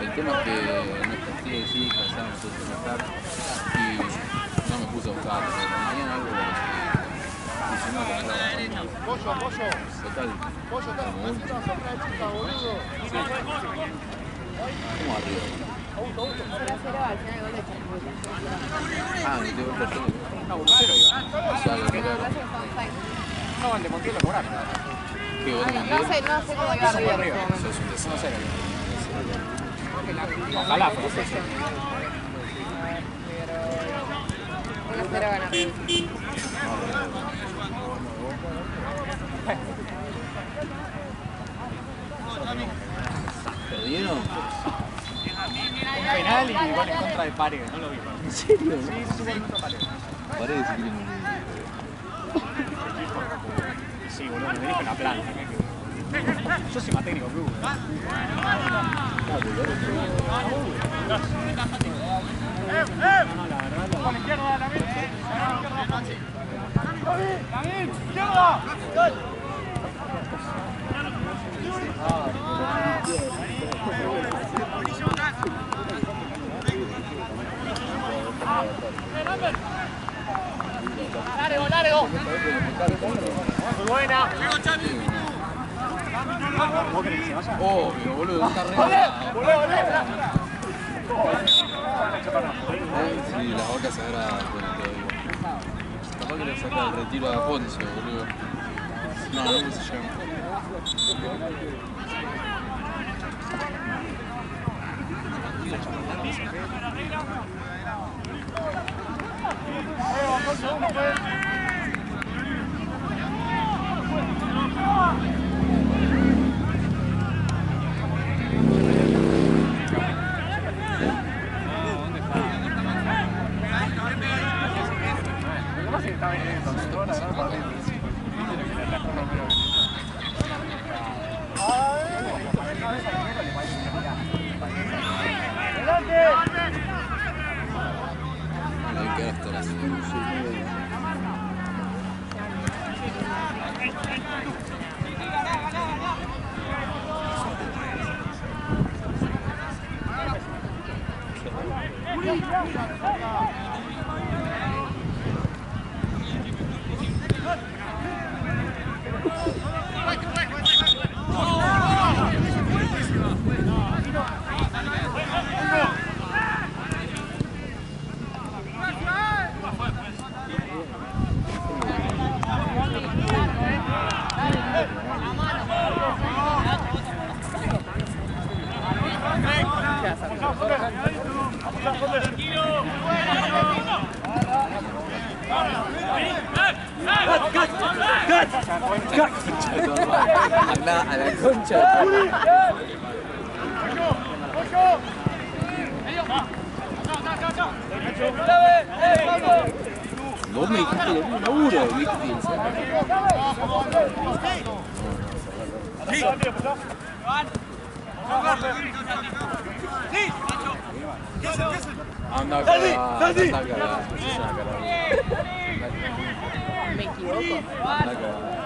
El tema es que no esté así, cansamos de trabajar y no me puse a buscar. Mañana algo total. ¿Cómo arriba? Ah, me tengo que hacer. No, 1-0 iba. No, el de Montiel lo cobraron. No sé cómo iba arriba. Ojalá fuese. 1-0 gana. ¿Perdieron? Un penal y gol en contra de Paredes, no lo vi. ¿En serio? Sí, es un gol en contra de Paredes. Paredes si quieren morir. Sí, boludo, me dirijo en la planta. Yo soy más técnico que Hugo. No, la verdad. Con la izquierda, David. David, izquierda. Largo. Muy buena. Obvio, boludo, está re. Sí, las vacas sagradas, bueno, todavía. Capaz que le saca el retiro a Ponce, boludo. No, no se llama. Tranquilo. Anda a la concha. Vos me dijiste lo mismo, Lauro, ¿viste? Anda a cagar, Me equivoco. anda a cagar.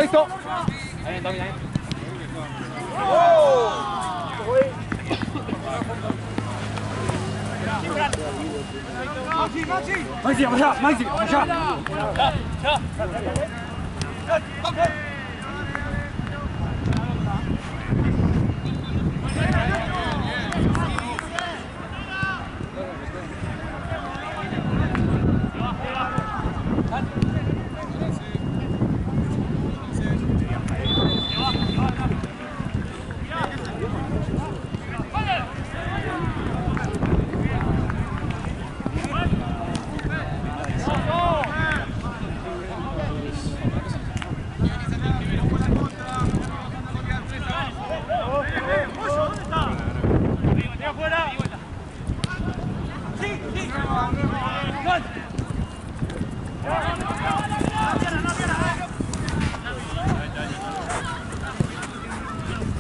Listo. Ahí, Tommy, ahí. Maxi, vamos allá, Maxi, vamos allá.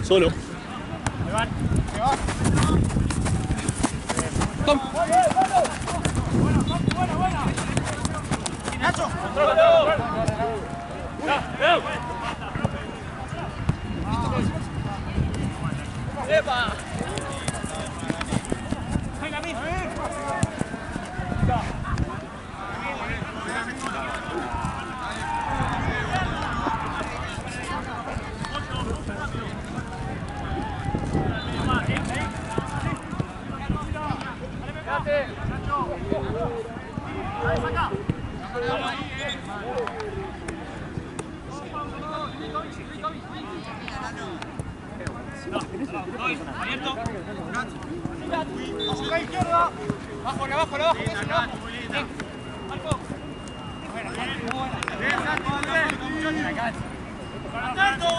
Solo. Tom. Nacho. ¡Epa! Abierto. Abajo izquierda. Abajo, abajo, abajo. Marco. ¡Atento!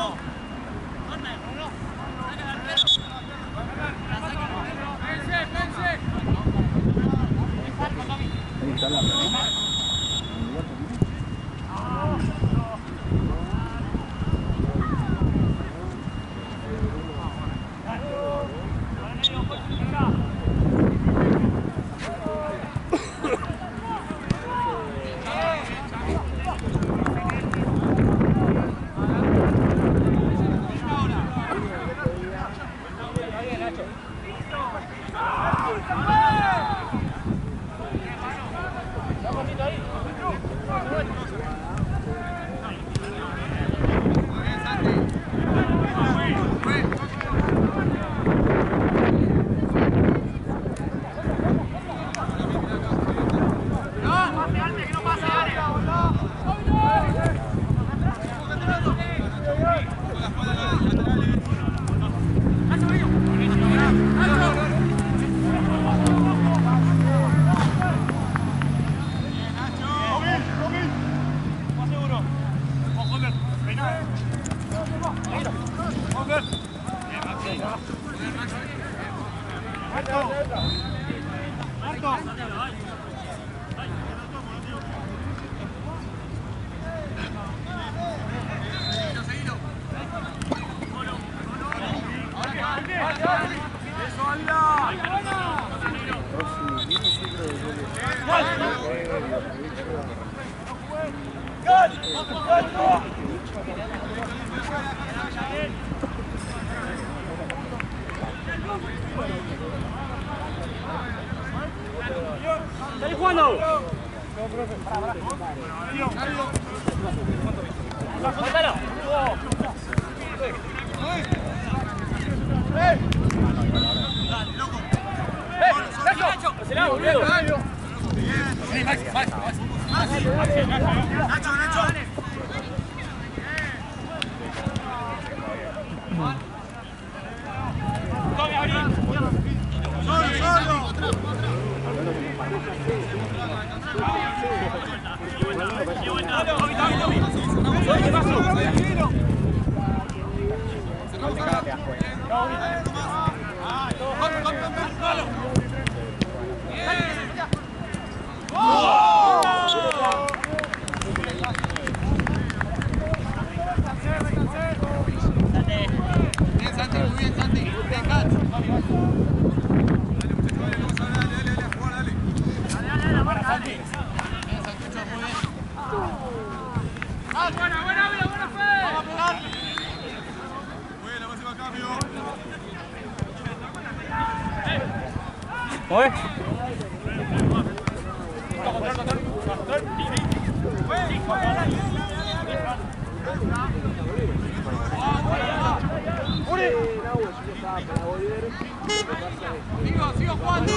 ¡Salí jugando! ¡Suéltalo! ¡Nacho, boludo! Sí, Maxi, Maxi, Maxi. ¡Nacho, Nacho! ¡Tome, abrí! ¡Solo, solo! ¿Qué pasó? Bien, Santi, muy bien, Santi. Bien, Kat. ¿Oye? Sigo jugando.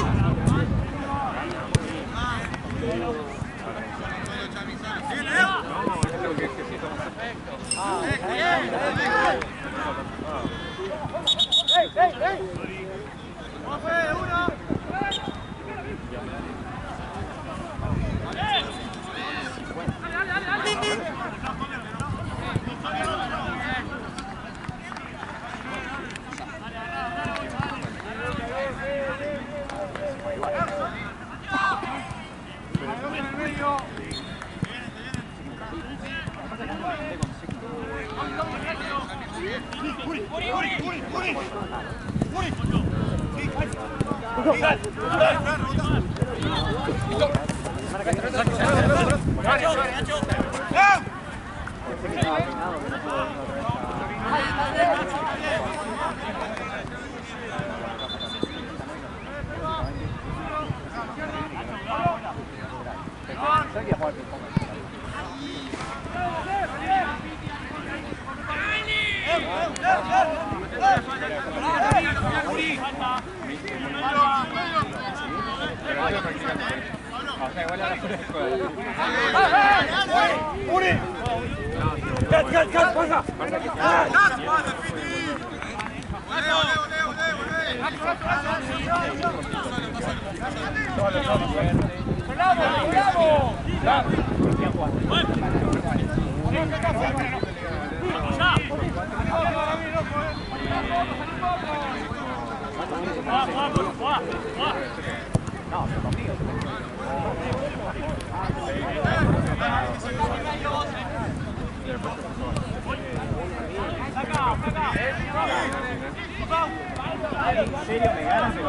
En serio me ganas de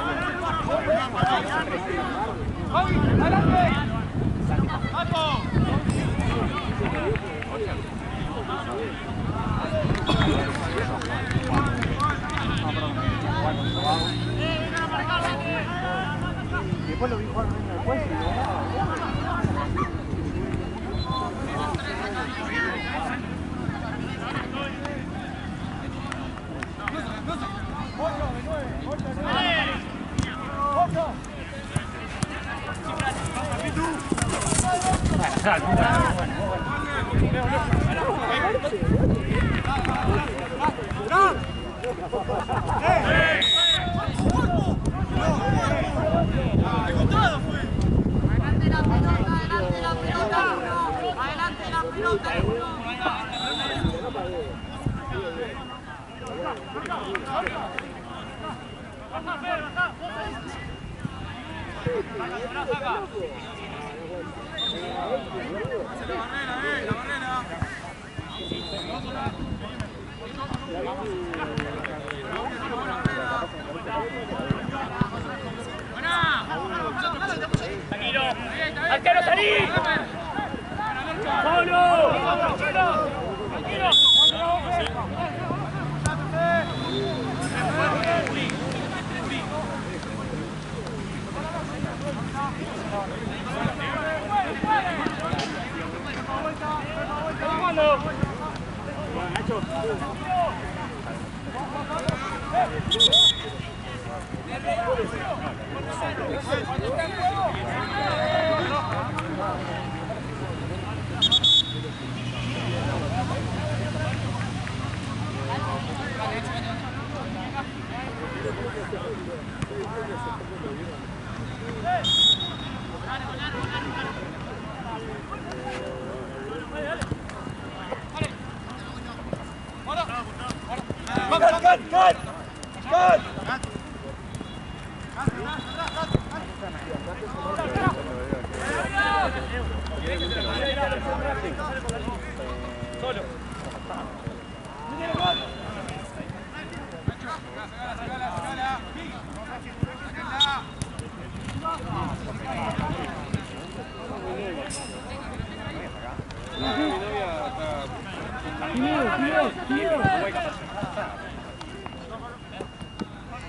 después lo vi jugar en el juez y ¡Arquero, salí! ¡Solo! ¡Tranquilo!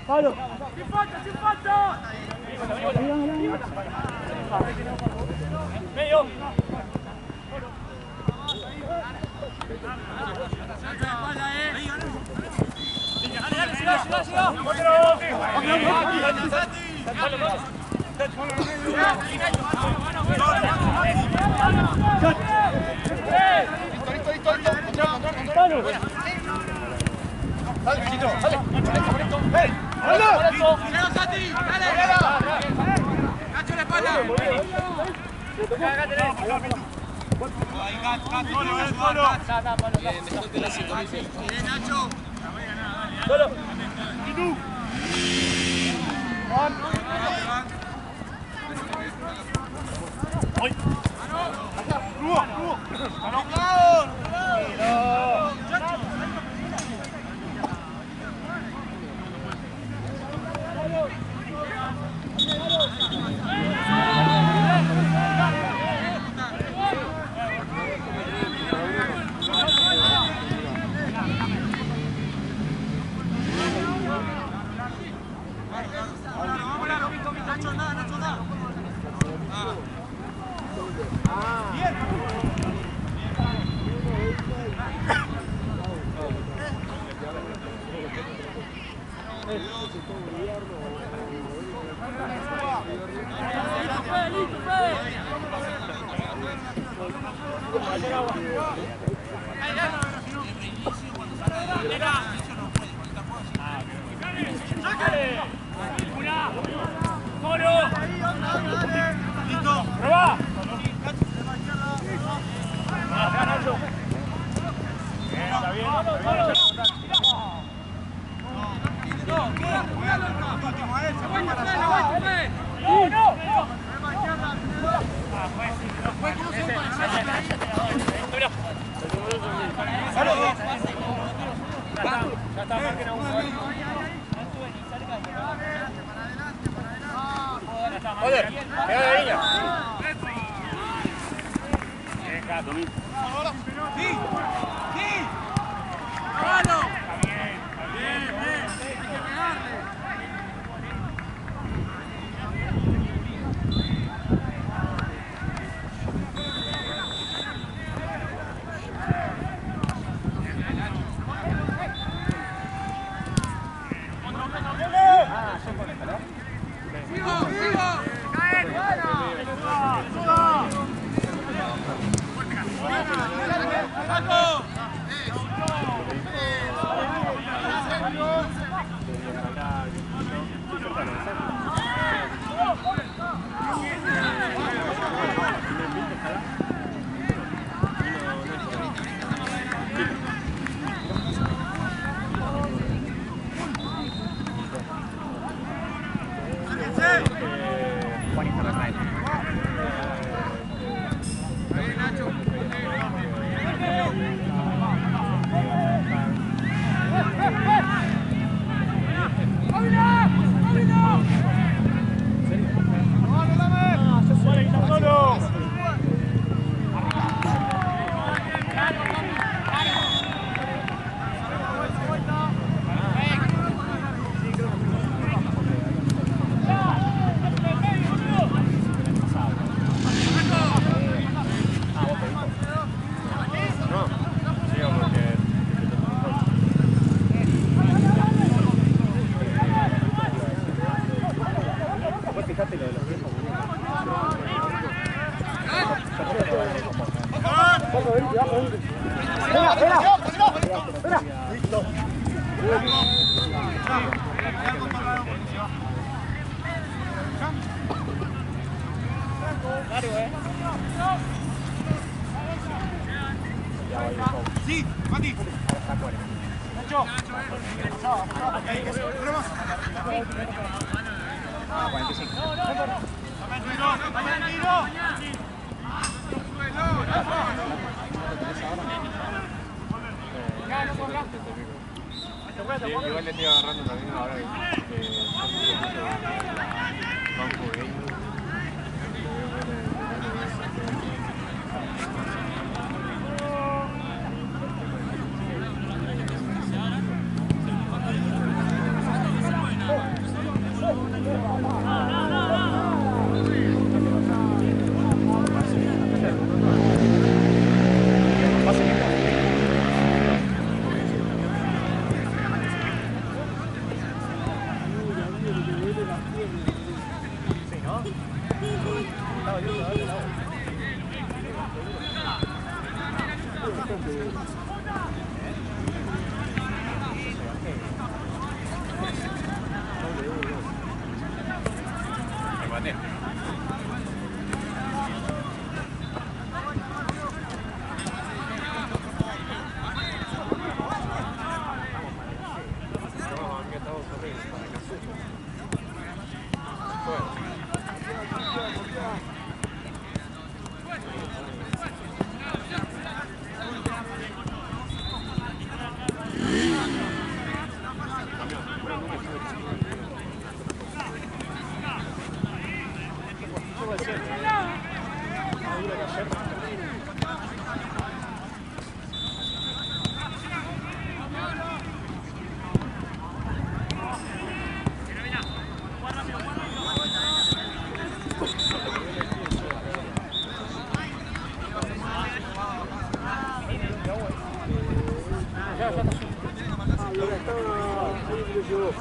Pablo. ¡Sin falta, sin falta! ¡Medio! Dale, Pichito, dale. Joder, pega la línea. Venga, Domingo. ¡Sí! ¡Sí! ¡Bueno! Bien, bien, bien. Hay que pegarle. Sí, Mati. Nacho. Igual le estoy agarrando también ahora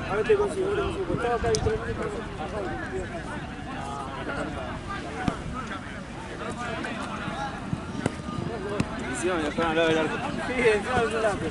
A ver, te consigo, estaba acá y encima me dejaron al lado del arco. Sí, encima del arco, sí.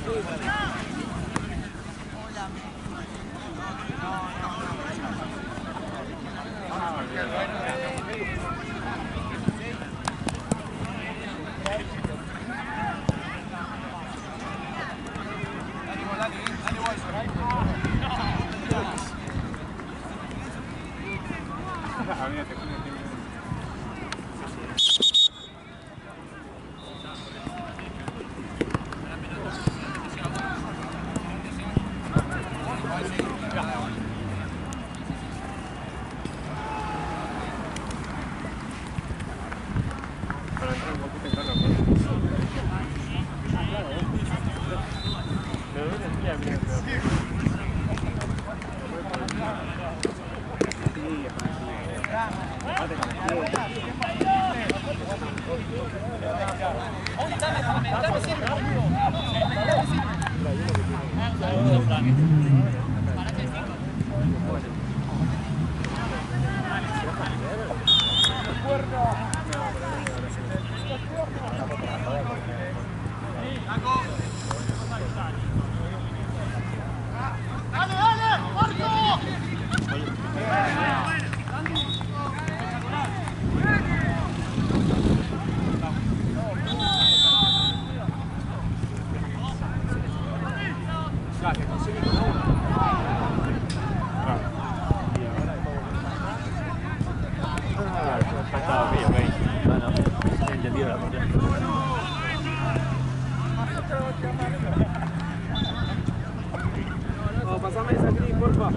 Pasame esa aquí, porfa.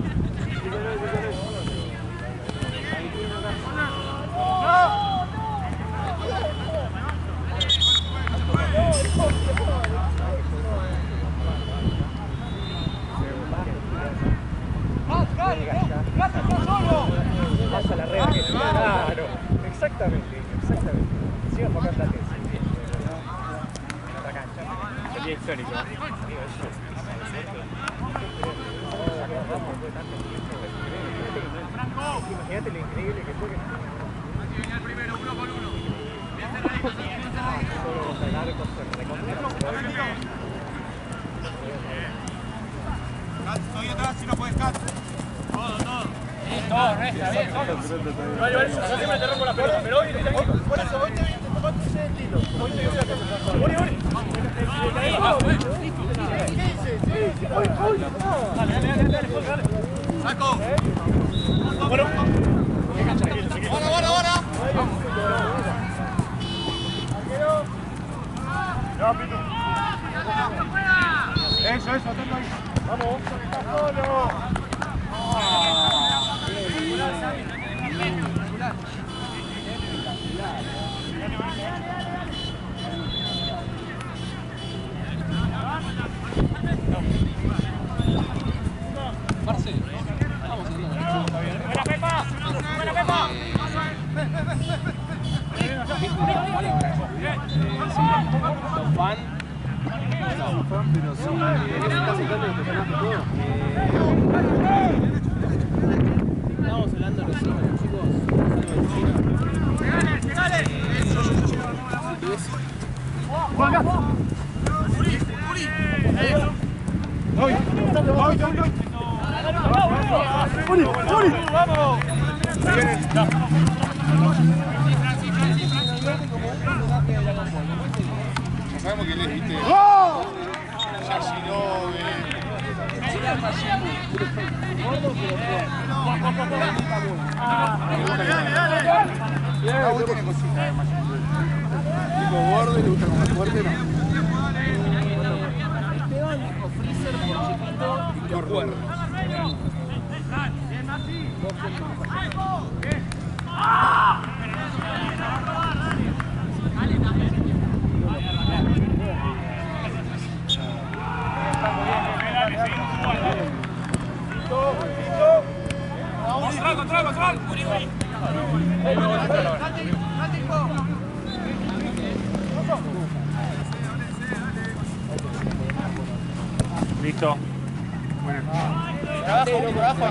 Pasa la red que claro. Exactamente. Siga enfocando la tesis. La cancha. Sería histórico. Imagínate lo increíble que fue que... Venía el primero, 1 con 1. Voy a hacer ahí. Estoy atrás, si no puedes Cat. Todo. Todo, resta, bien. Yo siempre te rompo la pelota, pero hoy por eso, hoy te voy a tomar ese estilo. Hoy te voy a hacer. Ori. Dale. Saco. Bueno. Ahora. Eso, atento ahí. Vamos. Marce, vamos a ir. Buena Pepa. Son fan. Pero sí, casi todo. Estamos hablando de los chicos. ¡Pegale! ¡Vamos! No sabemos quién es, ¿viste? Dale. Tiene cositas además. Tipo gordo y le gusta comer fuerte, ¿no? Esteban o Freezer por chiquito. Por fuerte. Listo. Por abajo.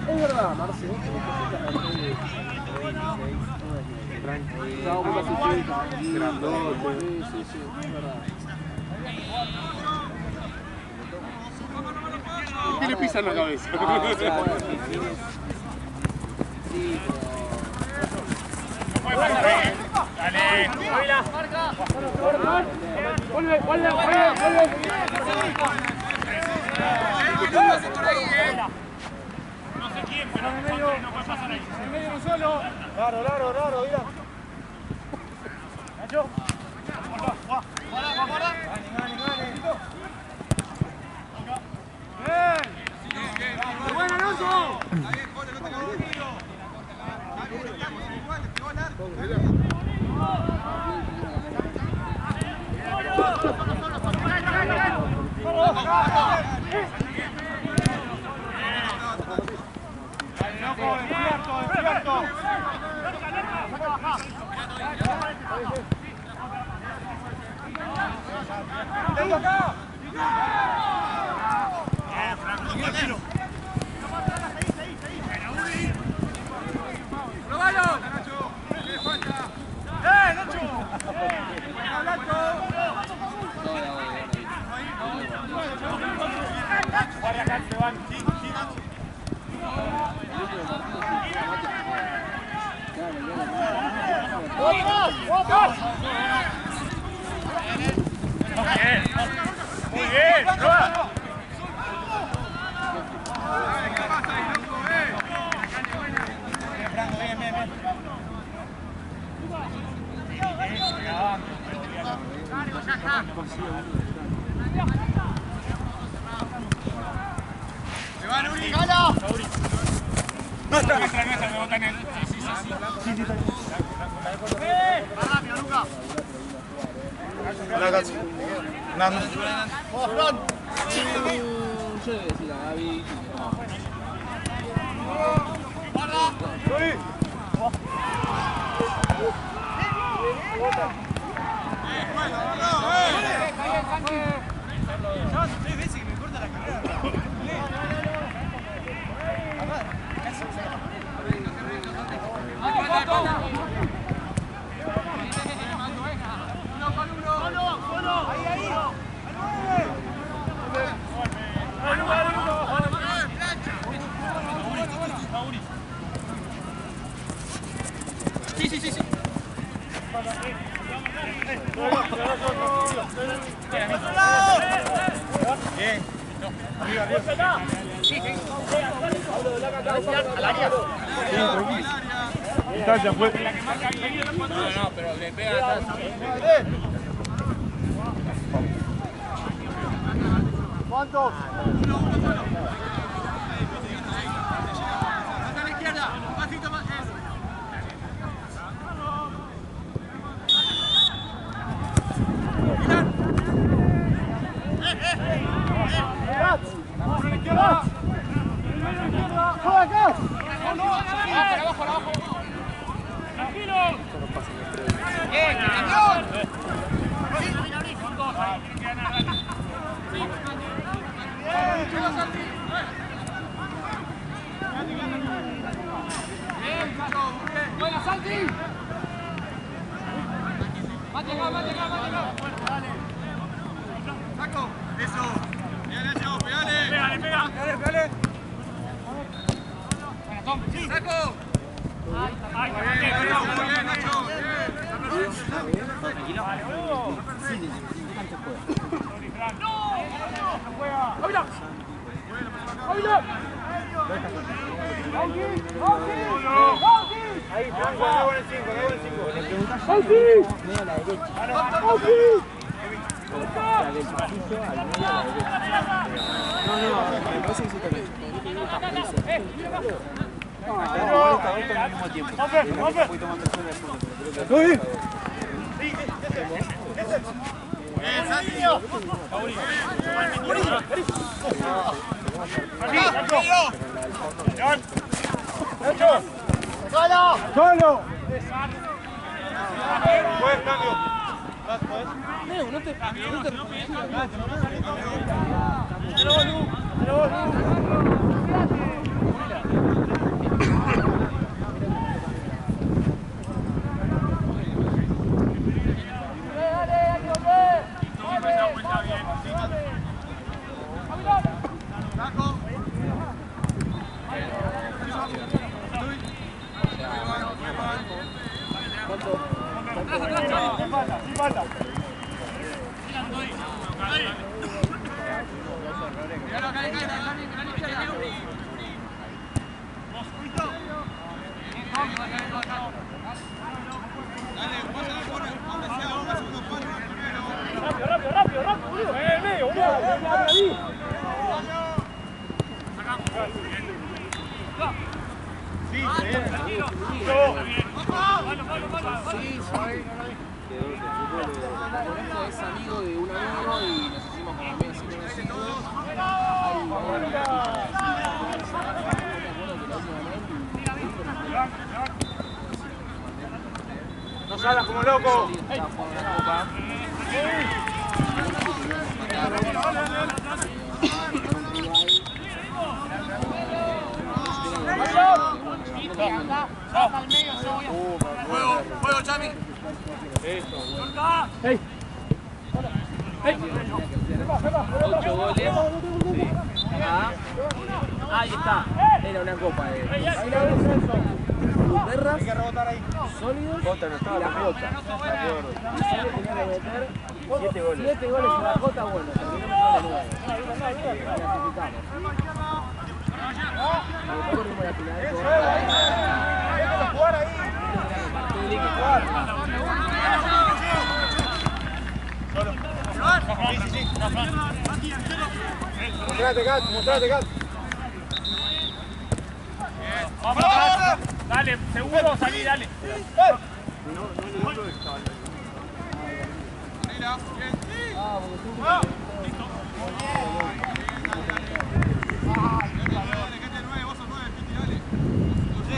Es verdad, Marcelo. Grandote. Sí, es verdad. ¿Por qué le pisan la cabeza? Sí, No puede pasar ahí. Dale. Vuelve. No sé quién, pero no puede pasar ahí. En medio no solo. Raro, mira. Nacho. Guarda. Bien. Bueno, Alonso. Está bien, Jorge, no te quedes dormido. Igual, te pegó al arco. Despierto. ¡Tengo acá! ¡Probalo! ¡Nacho! ¡Me falta! ¡Nacho! Guarda acá, Esteban. Muy bien, prueba. ¡Se va, Nuri! ¡Gala! Nuestra, me botan en. Sí. ¡Más rápido, Luca! Ragazzi, Nando. Yo le voy a decir a Gaby que no. Seis veces que me corta la carrera. Sí. Bien. Arriba. Al área. Distancia fue. No, pero le pega atrás. ¿Cuántos? Uno solo. Hasta la izquierda. Un pasito más. Eso. ¡Por la izquierda! ¡Juega acá! ¡Abajo! ¡Tranquilo! ¡Bien, campeón! ¡Buena, Santi! ¡Va a llegar! ¡Saco! ¡Eso! ¡Pegale! ¡Pegale! ¡Sí! ¡Saco! ¡Ay, muy bien, Nacho! Ahí, Franco, hago el 5, Medio a la derecha. Del pasillo al medio a la derecha. No, me parece que sí también. No, esta vuelta al mismo tiempo. Voy tomando el suelo de fondo, pero creo que... ¡Solo! Buen cambio. No te es amigo de un amigo y nos hicimos como medio así conocidos. No salgas como loco. Juego, Chami. ¡Ey! 8 goles. Sí. Ahí está. Era una copa de perras sólidos y la Jota. Y Sole tenía que meter 7 goles. 7 goles en la Jota, bueno, terminamos con 9. Clasificamos. Y después corrimos la final. Jugar ahí. Sí. Mostrate, Gat. Vamos, dale, seguro, salí, dale.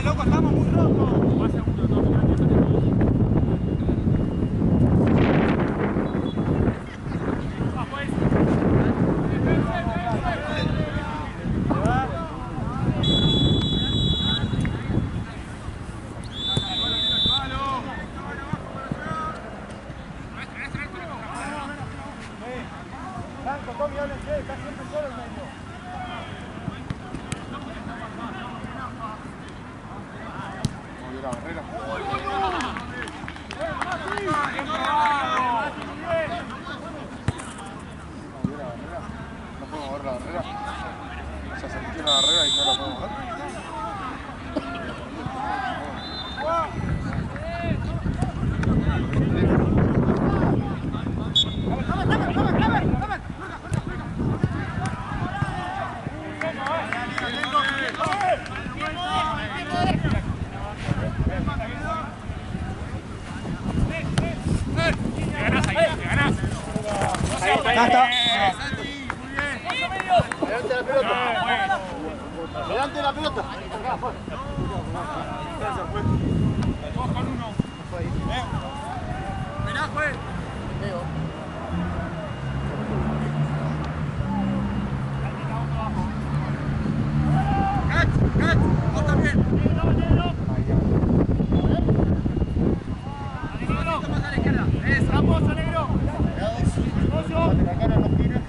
Loco, estamos muy locos. Levante la pelota. Mirá, juez. Gat, vos también. Más a la izquierda. Vamos, negro. La cara no gira.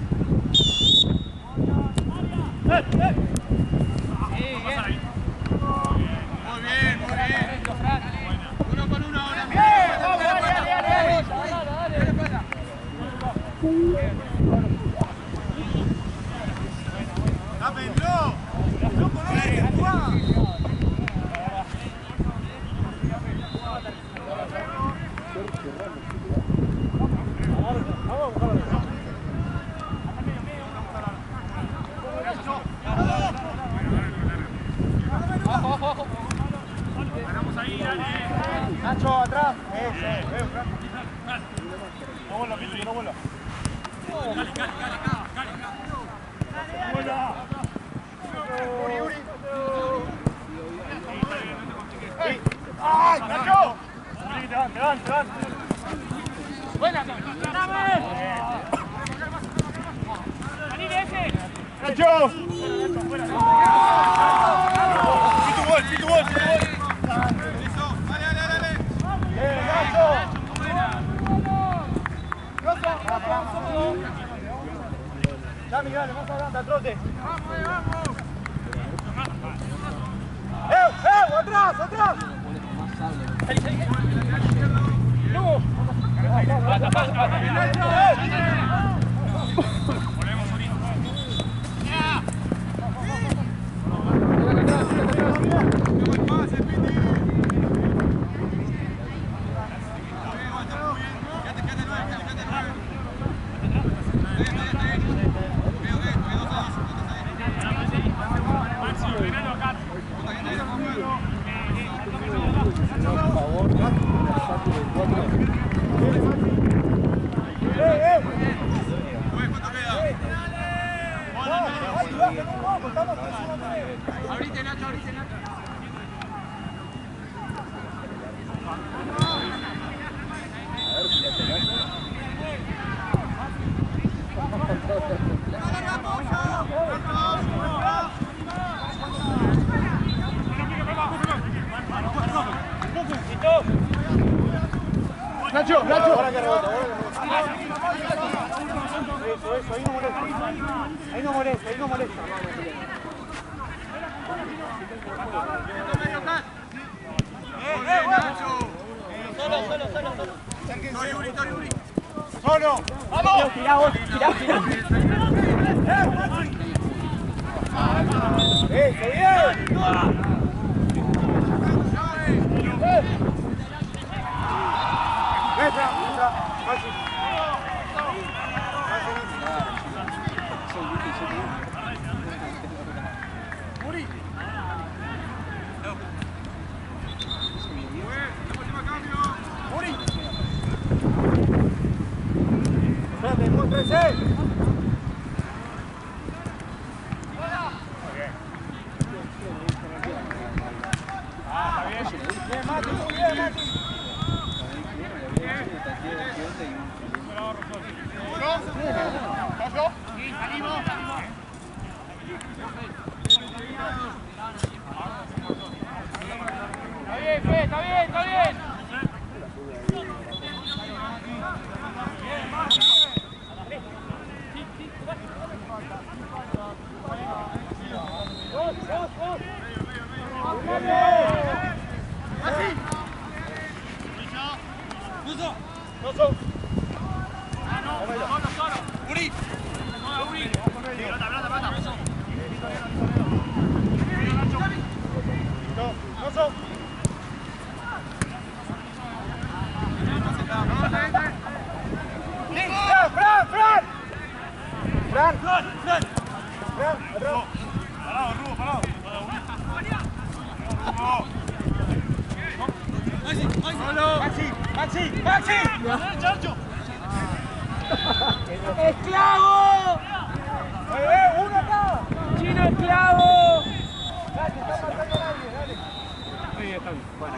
Nacho, atrás. No vuelva, Piti, no vuelva. Uri. ¡Ay, Nacho! Te van. Buena. ¡Nacho! ¡Sí, tu gol! Ya, Miguel, más adelante, al trote. ¡Atrás! ¡No! Nacho. Ahora que rebota. Eso, ahí no molesta. Solo. ¡Vamos! Tirá vos. ¡Eso, bien! Está bien. ¡Maxi! ¡Esclavo! ¡Uno acá! ¡Chino esclavo! Dale, está faltando nadie, dale. Ahí están. Bueno,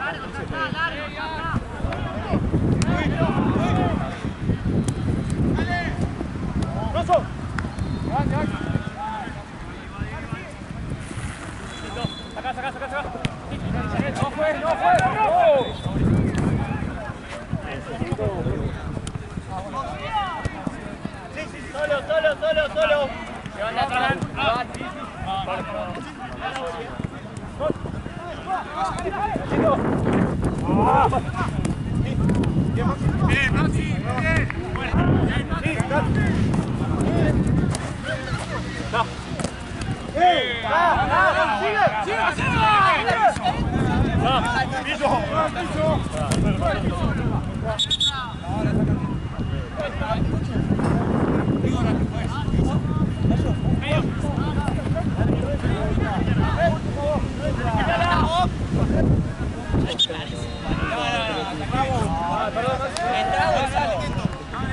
¡Rosso! Saca. ¡No fue! Sí, solo. Levanta atrás. Bien, Maxi, bien.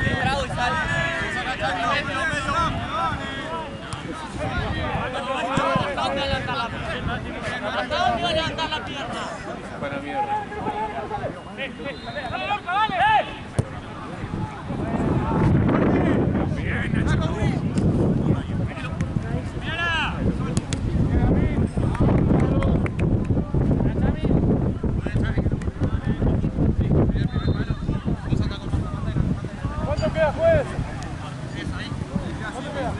Entrado y sale. ¿Hasta dónde va Para mierda. ¿Cuánto queda, juez? ¿Cuánto queda?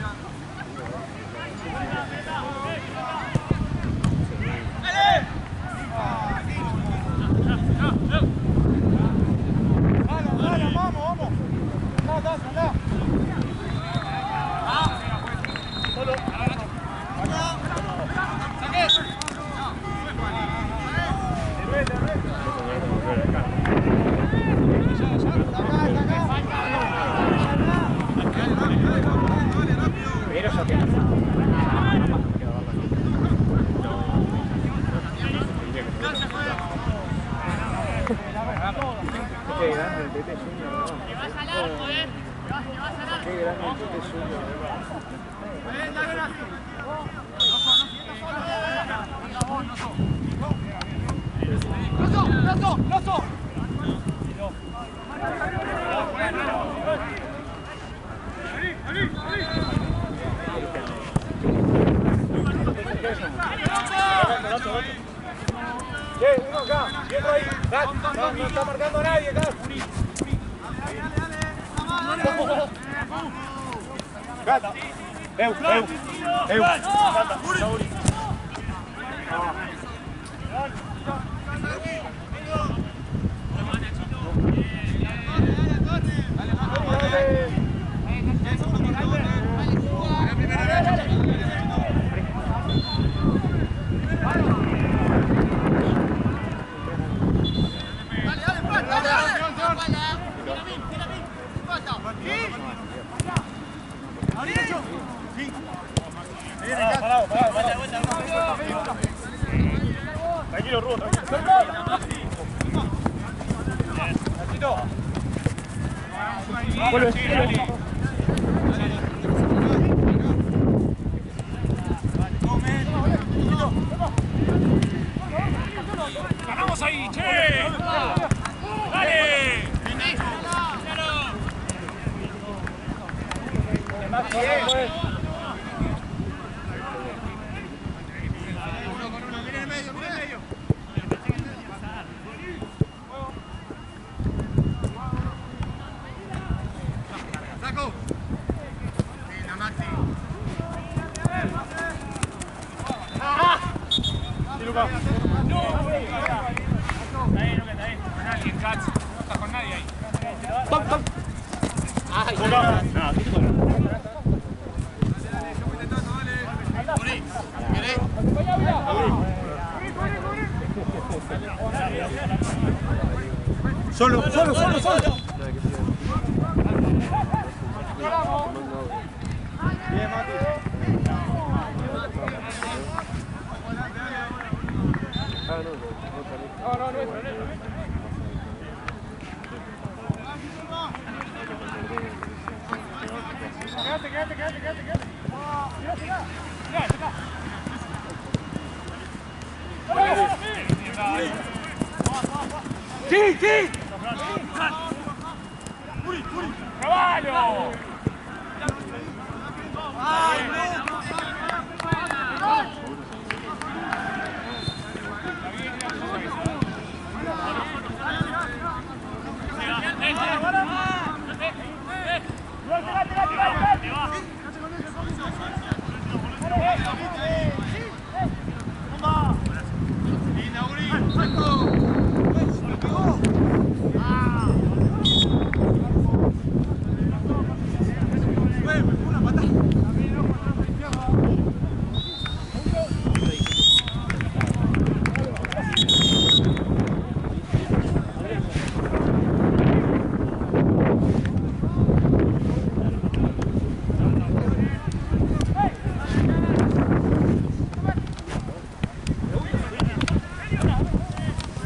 Uno acá, quieto ahí. No está marcando a nadie acá. Gata. Eu. Tranquilo, Rubo, tranquilo. ¡Ganamos ahí, che! ¡Dale! Solo. Bien, Mati. No, nuestro. Quédate. ¡Sí! ¡Caballo!